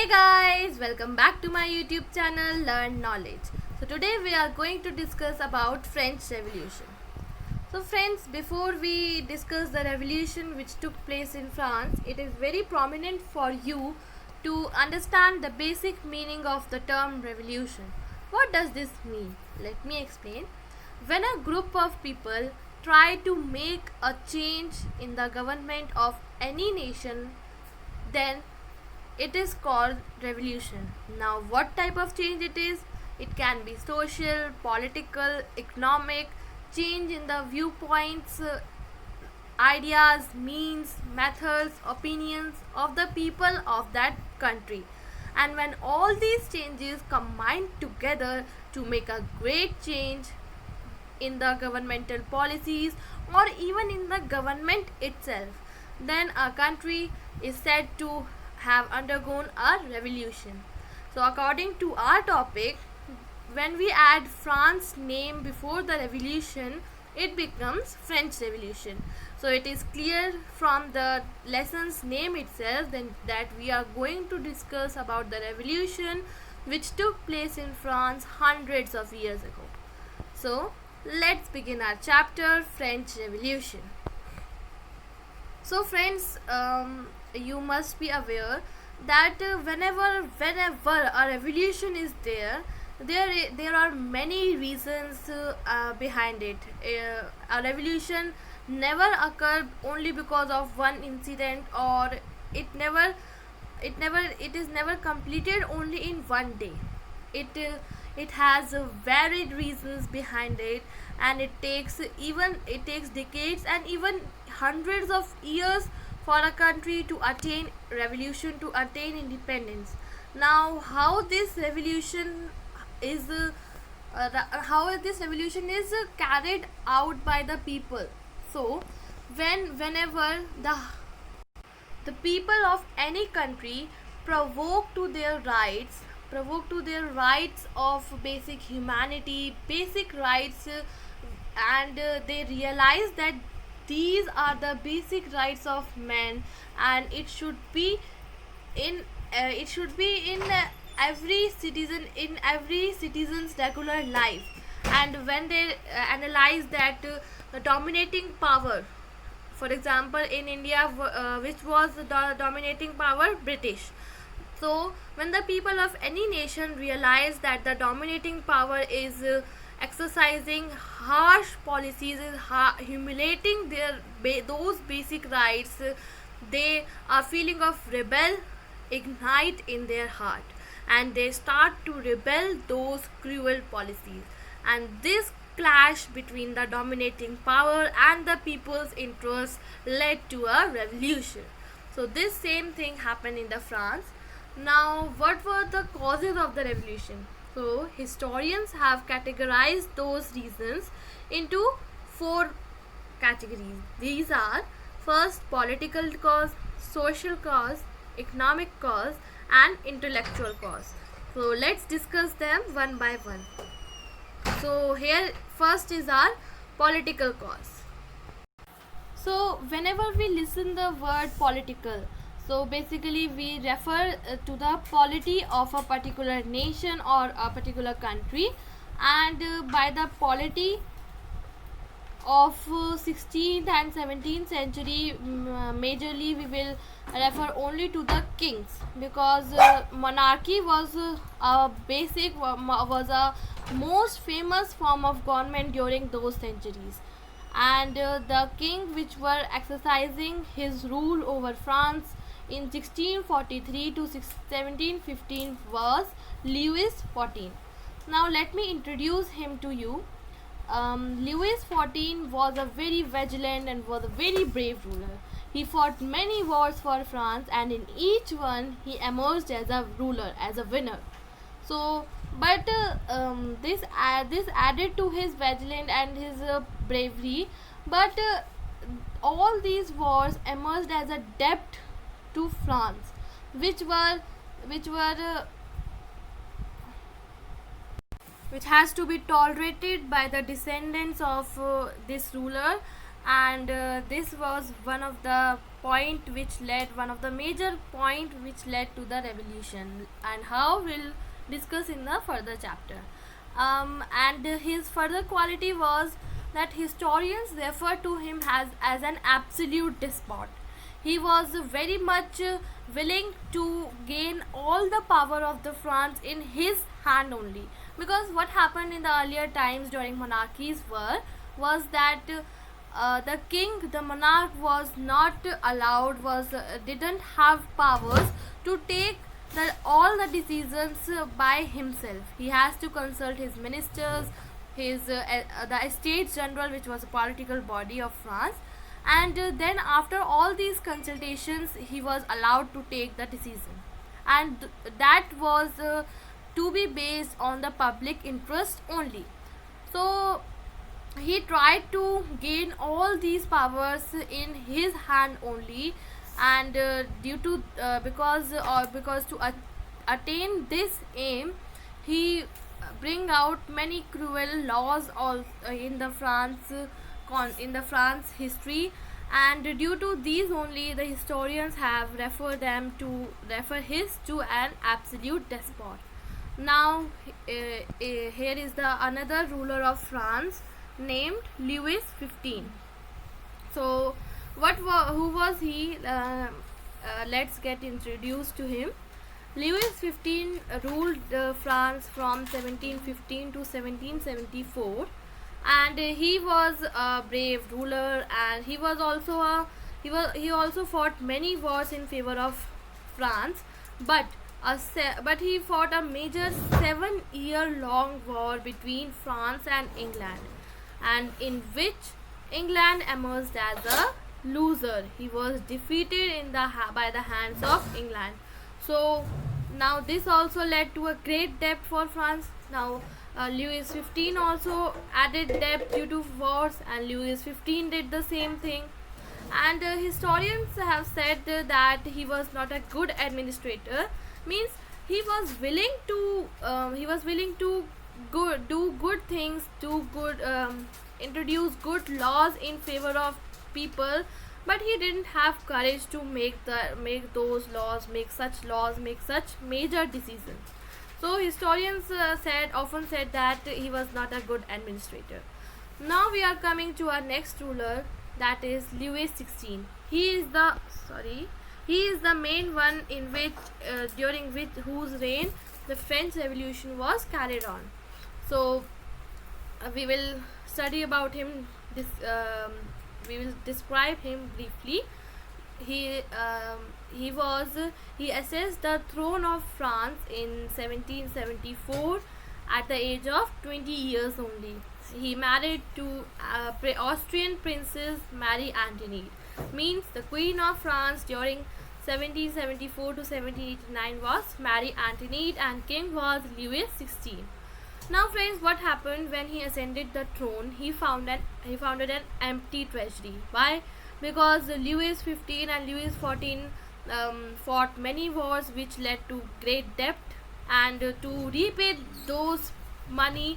Hey guys, welcome back to my YouTube channel Learn Knowledge. So today we are going to discuss about French Revolution. So friends, before we discuss the revolution which took place in France, it is very prominent for you to understand the basic meaning of the term revolution. What does this mean? Let me explain. When a group of people try to make a change in the government of any nation, then it is called revolution. Now, what type of change it is? It can be social, political, economic, change in the viewpoints, ideas, means, methods, opinions of the people of that country. And when all these changes combine together to make a great change in the governmental policies or even in the government itself, then a country is said to have undergone a revolution. So according to our topic, when we add France name before the revolution, it becomes French Revolution. So it is clear from the lesson's name itself then that we are going to discuss about the revolution which took place in France hundreds of years ago. So let's begin our chapter, French Revolution. So friends, you must be aware that whenever a revolution is there are many reasons behind it. A revolution never occurred only because of one incident, or it is never completed only in one day. It has varied reasons behind it, and it takes decades and even hundreds of years for a country to attain revolution, to attain independence. Now, how this revolution is carried out by the people. So whenever the people of any country provoke to their rights of basic humanity, basic rights, and they realize that these are the basic rights of man, and it should be in every citizen's regular life. And when they analyze that the dominating power, for example in India, which was the dominating power, British. So when the people of any nation realize that the dominating power is exercising harsh policies, is humiliating those basic rights, they a feeling of rebel ignite in their heart, and they start to rebel those cruel policies. And this clash between the dominating power and the people's interests led to a revolution. So this same thing happened in the France. Now, what were the causes of the revolution? So historians have categorized those reasons into four categories. These are: first, political cause; social cause; economic cause; and intellectual cause. So let's discuss them one by one. So here first is our political cause. So whenever we listen the word political, so basically we refer to the polity of a particular nation or a particular country, and by the polity of 16th and 17th century, majorly we will refer only to the kings, because monarchy was a most famous form of government during those centuries. And the king which were exercising his rule over France in 1643 to 1715 was Louis XIV. Now let me introduce him to you. Louis XIV was a very vigilant and was a very brave ruler. He fought many wars for France, and in each one he emerged as a ruler, as a winner. So, but this added to his vigilance and his bravery. But all these wars emerged as a debt to France, which has to be tolerated by the descendants of this ruler. and this was one of the major point which led to the revolution, and how we'll discuss in the further chapter. And his further quality was that historians refer to him as an absolute despot. He was very much willing to gain all the power of the France in his hand only, because what happened in the earlier times during monarchies was that the king, the monarch, was not allowed, was didn't have powers to take all the decisions by himself. He has to consult his ministers, the Estates General, which was a political body of France, and then after all these consultations, he was allowed to take the decision, and that was to be based on the public interest only. So he tried to gain all these powers in his hand only, and due to because to attain this aim, he bring out many cruel laws all in the France history, and due to these only the historians have refer his to an absolute despot. Now here is the another ruler of France named Louis 15. So who was he? Let's get introduced to him. Louis 15 ruled France from 1715 to 1774, and he was a brave ruler, and he also fought many wars in favor of France, but but he fought a major 7-year long war between France and England, and in which England emerged as a loser. He was defeated by the hands of England. So now this also led to a great debt for France. Now Louis 15 also added debt due to wars, and Louis 15 did the same thing. And historians have said that he was not a good administrator. Means he was willing to do good things, introduce good laws in favor of people, but he didn't have courage to make such major decisions. So historians often said that he was not a good administrator. Now we are coming to our next ruler, that is Louis 16. He is the main one in which during whose reign the French Revolution was carried on. So we will study about him. We will describe him briefly. He he assessed the throne of France in 1774 at the age of 20 years only. He married to Austrian Princess Marie Antoinette. Means the Queen of France during 1774 to 1789 was Marie Antoinette, and king was Louis 16. Now friends, what happened when he ascended the throne? He founded an empty treasury. Why? Because Louis 15 and Louis 14 fought many wars which led to great debt, and to repay those money,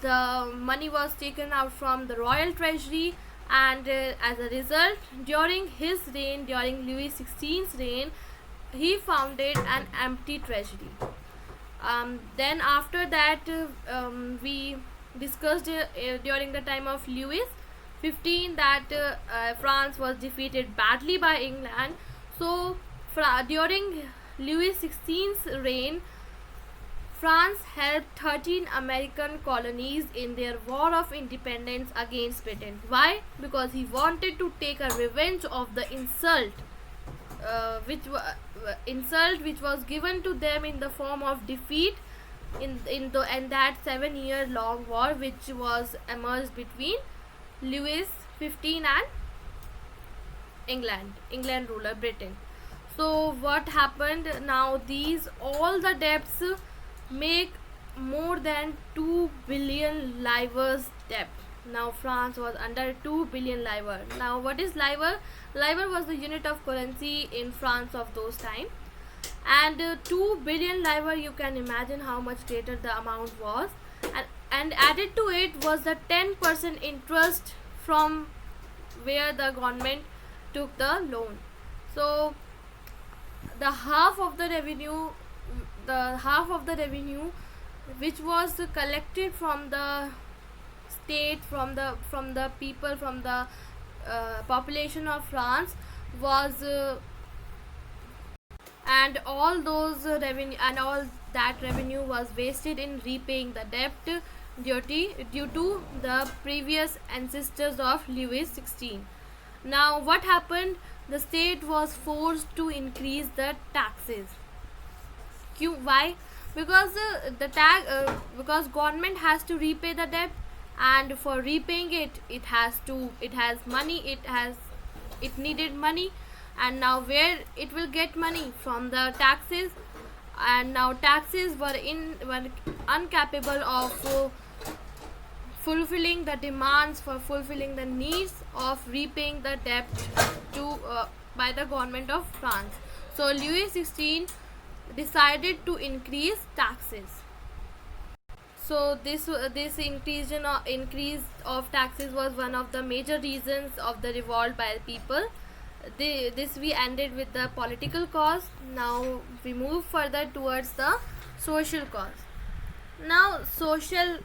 the money was taken out from the royal treasury, and as a result, during Louis 16's reign, he founded an empty treasury. Then after that, we discussed during the time of Louis 15 that France was defeated badly by England. So during Louis 16's reign, France helped 13 American colonies in their war of independence against Britain. Why? Because he wanted to take a revenge of the insult which was given to them in the form of defeat in that 7-year long war which was emerged between Louis 15 and England ruler Britain. So what happened now? All the debts make more than 2 billion livres debt. Now France was under 2 billion livre. Now what is livre? Livre was the unit of currency in France of those time, and 2 billion livre, you can imagine how much greater the amount was, and added to it was the 10% interest from where the government took the loan. So the half of the revenue, which was collected from the state, from the people, from the population of France, was and all those revenue and all that revenue was wasted in repaying the debt due to the previous ancestors of Louis XVI. Now what happened? The state was forced to increase the taxes. Why? Because because government has to repay the debt, and for repaying it, it needed money. And now where it will get money? From the taxes. And now taxes were incapable of fulfilling the demands, for fulfilling the needs of repaying the debt to by the government of France. So Louis XVI decided to increase taxes. So this increase of taxes was one of the major reasons of the revolt by people. This we ended with the political cause. Now we move further towards the social cause. Now social,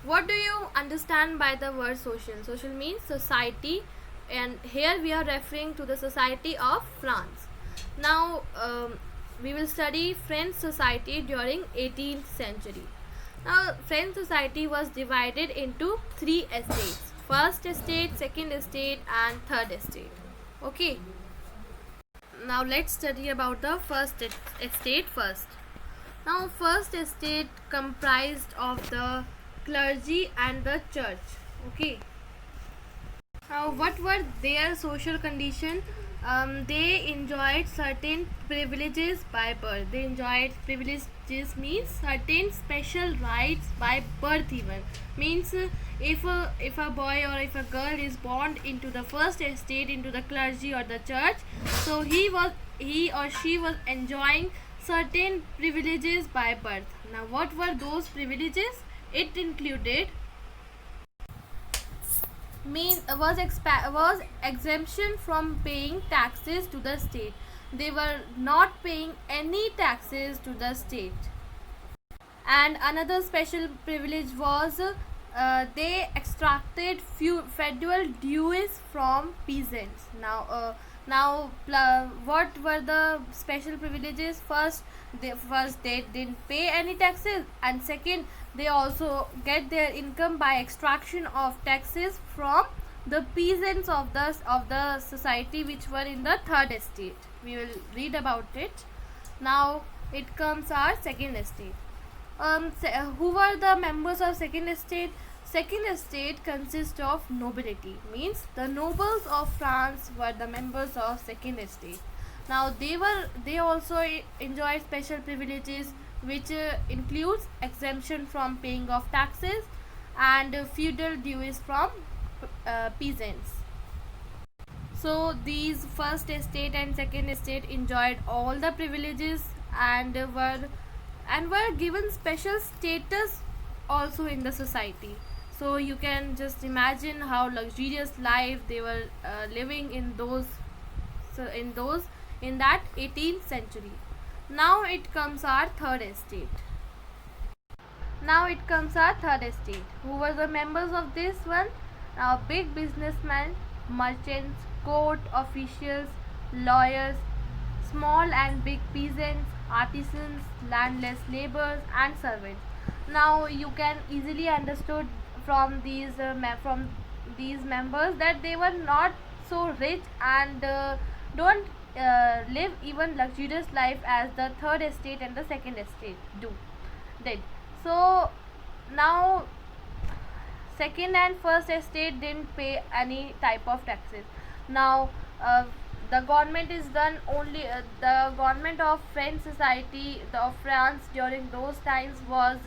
what do you understand by the word social? Social means society, and here we are referring to the society of France. Now we will study French society during 18th century. Now French society was divided into three estates: first estate, second estate, and third estate. Okay, now let's study about the first estate first. Now first estate comprised of the clergy and the church. Okay, now what were their social condition? They enjoyed certain privileges by birth. They enjoyed privileges means certain special rights by birth. Even means if a boy or if a girl is born into the first estate, into the clergy or the church, so he or she was enjoying certain privileges by birth. Now what were those privileges? It included was exemption from paying taxes to the state. They were not paying any taxes to the state. And another special privilege was they extracted few federal dues from peasants. What were the special privileges? First, they didn't pay any taxes, and second, they also get their income by extraction of taxes from the peasants of the society, which were in the third estate. We will read about it. Now it comes our second estate. Who were the members of second estate? Second estate consists of nobility, means the nobles of France were the members of second estate. Now they also enjoyed special privileges, which includes exemption from paying of taxes and feudal dues from peasants. So these first estate and second estate enjoyed all the privileges and were given special status also in the society. So you can just imagine how luxurious life they were living in that 18th century. Now it comes our third estate. Who were the members of this one? Now big businessmen, merchants, court officials, lawyers, small and big peasants, artisans, landless laborers, and servants. Now you can easily understood from these members that they were not so rich and don't live even luxurious life as the third estate and the second estate did. So now second and first estate didn't pay any type of taxes. Now the government is done only the government of French society of France during those times was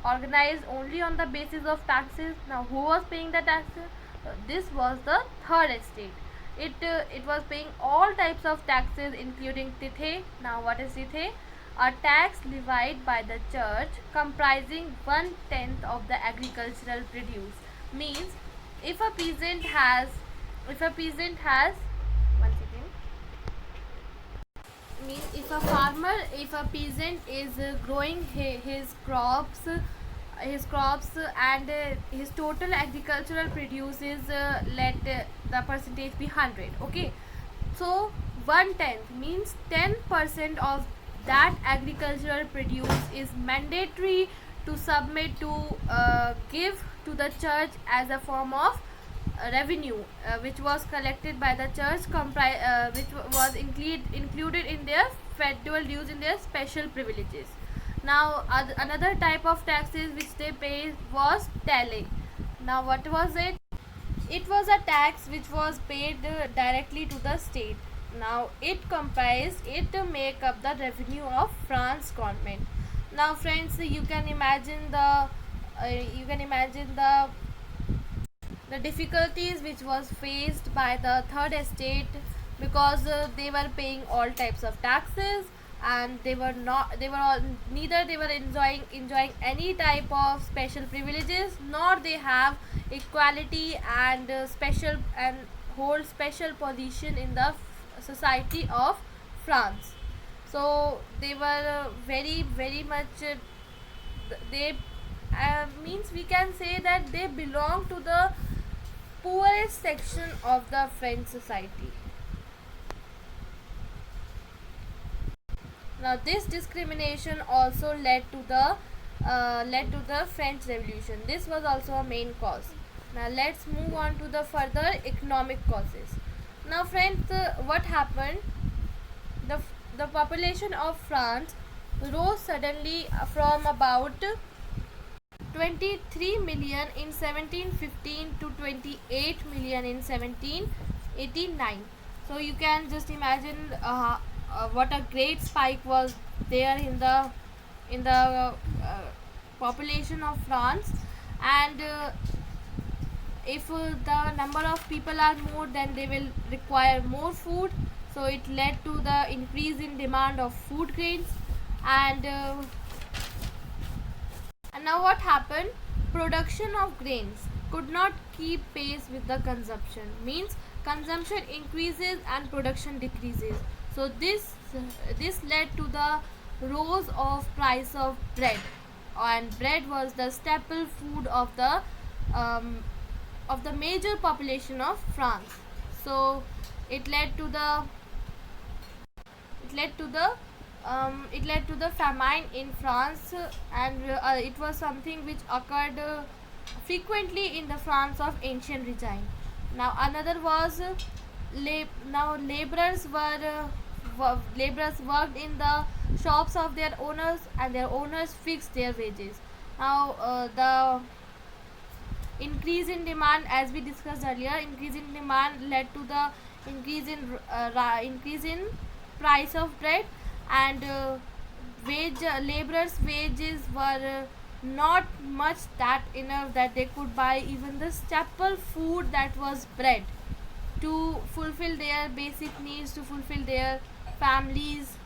organized only on the basis of taxes. Now who was paying the taxes? This was the third estate. It was paying all types of taxes including tithe. Now what is tithe? A tax levied by the church comprising 1/10 of the agricultural produce. Means if a peasant has if a peasant has one second, means if a peasant is growing his crops and his total agricultural produce is let the percentage be 100, okay. So 1/10 means 10% of that agricultural produce is mandatory to submit to give to the church as a form of revenue, which was collected by the church, which was included in their federal dues in their special privileges. Now another type of taxes which they paid was tally. Now what was it? It was a tax which was paid directly to the state. Now it make up the revenue of France government. Now friends, you can imagine the difficulties which was faced by the third estate, because they were paying all types of taxes, and they were all neither they were enjoying any type of special privileges, nor they have equality and special and hold special position in the society of France. So they were very much they means we can say that they belong to the poorest section of the French society. Now this discrimination also led to the French Revolution. This was also a main cause. Now let's move on to the further economic causes. Now friends, what happened? The the population of France rose suddenly from about 23 million in 1715 to 28 million in 1789. So you can just imagine what a great spike was there in the population of France. And if the number of people are more, then they will require more food, so it led to the increase in demand of food grains. And now what happened? Production of grains could not keep pace with the consumption. Means consumption increases and production decreases. So this led to the rise of price of bread, and bread was the staple food um, of the major population of France. So it led to the it led to the famine in France, and it was something which occurred frequently in the France of ancient regime. Now another was laborers worked in the shops of their owners, and their owners fixed their wages. Now the increase in demand, as we discussed earlier, increase in demand led to the increase in price of bread, and laborers wages were not much that enough that they could buy even the staple food, that was bread, to fulfill their basic needs, families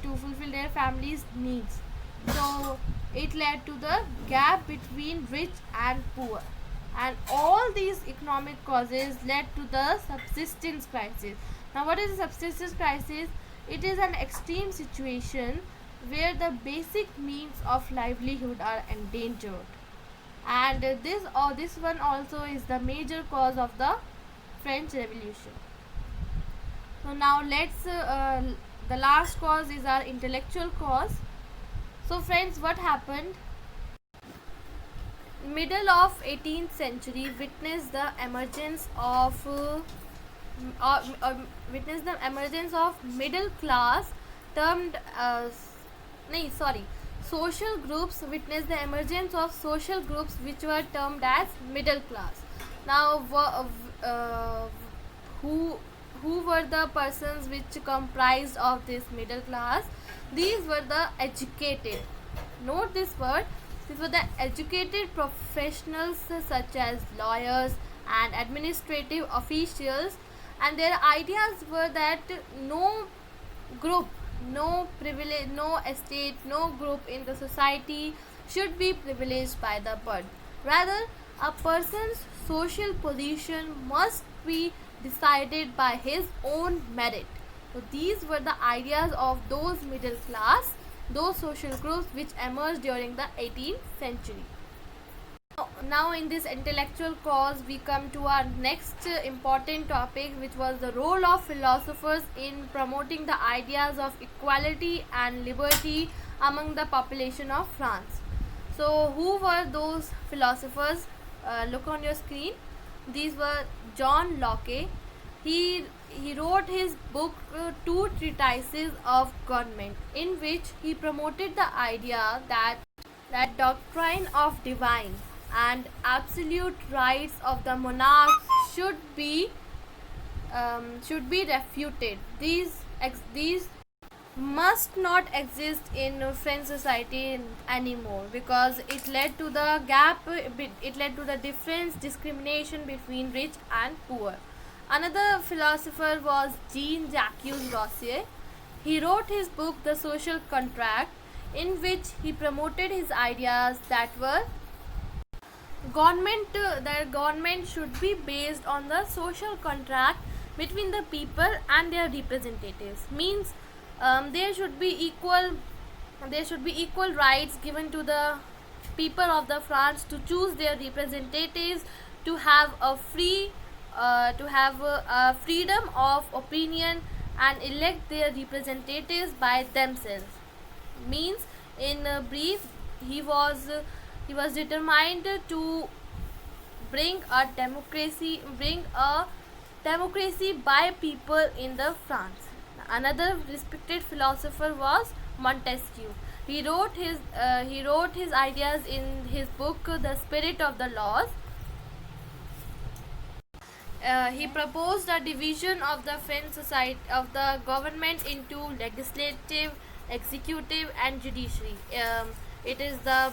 to fulfill their families needs. So it led to the gap between rich and poor, and all these economic causes led to the subsistence crisis. Now what is a subsistence crisis? It is an extreme situation where the basic means of livelihood are endangered, and this one also is the major cause of the French Revolution. So now the last cause is our intellectual cause. So friends, what happened? Middle of 18th century witnessed the emergence of middle class termed social groups, witnessed the emergence of social groups which were termed as middle class. Now who who were the persons which comprised of this middle class? These were the educated. Note this word. These were the educated professionals such as lawyers and administrative officials, and their ideas were that no group, no privilege, no estate, no group in the society should be privileged by the birth. Rather, A person's social position must be decided by his own merit. So these were the ideas of those middle class, those social groups which emerged during the 18th century. Now in this intellectual cause we come to our next important topic, which was the role of philosophers in promoting the ideas of equality and liberty among the population of France. So who were those philosophers? Look on your screen. These were John Locke. He wrote his book Two Treatises of Government, in which he promoted the idea that doctrine of divine and absolute rights of the monarchs should be refuted. These must not exist in French society anymore, because it led to the it led to the difference, discrimination between rich and poor. Another philosopher was Jean-Jacques Rousseau. He wrote his book The Social Contract, in which he promoted his ideas that government should be based on the social contract between the people and their representatives. Means there should be equal rights given to the people of the France to choose their representatives, to have a freedom of opinion, and elect their representatives by themselves. Means in brief, he was determined to bring a democracy by people in the France. Another respected philosopher was Montesquieu. He wrote his ideas in his book The Spirit of the Laws. He proposed a division of the French society of the government into legislative, executive, and judiciary. It is the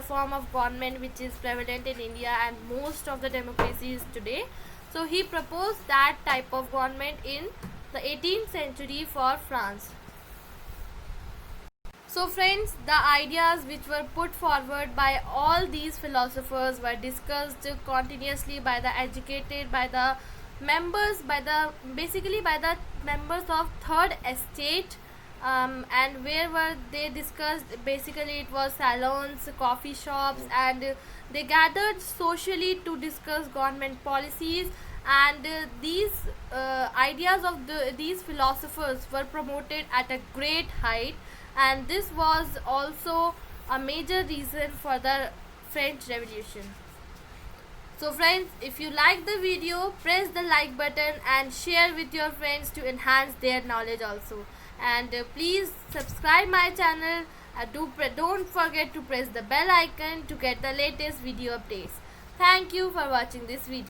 form of government which is prevalent in India and most of the democracies today. So he proposed that type of government in the 18th century for France. So friends, the ideas which were put forward by all these philosophers were discussed continuously by the educated, by the members of Third Estate. And where were they discussed? Basically it was salons, coffee shops, and they gathered socially to discuss government policies. And these ideas of these philosophers were promoted at a great height, and this was also a major reason for the French Revolution. So friends, if you like the video, press the like button and share with your friends to enhance their knowledge also. And please subscribe my channel. Don't forget to press the bell icon to get the latest video updates. Thank you for watching this video.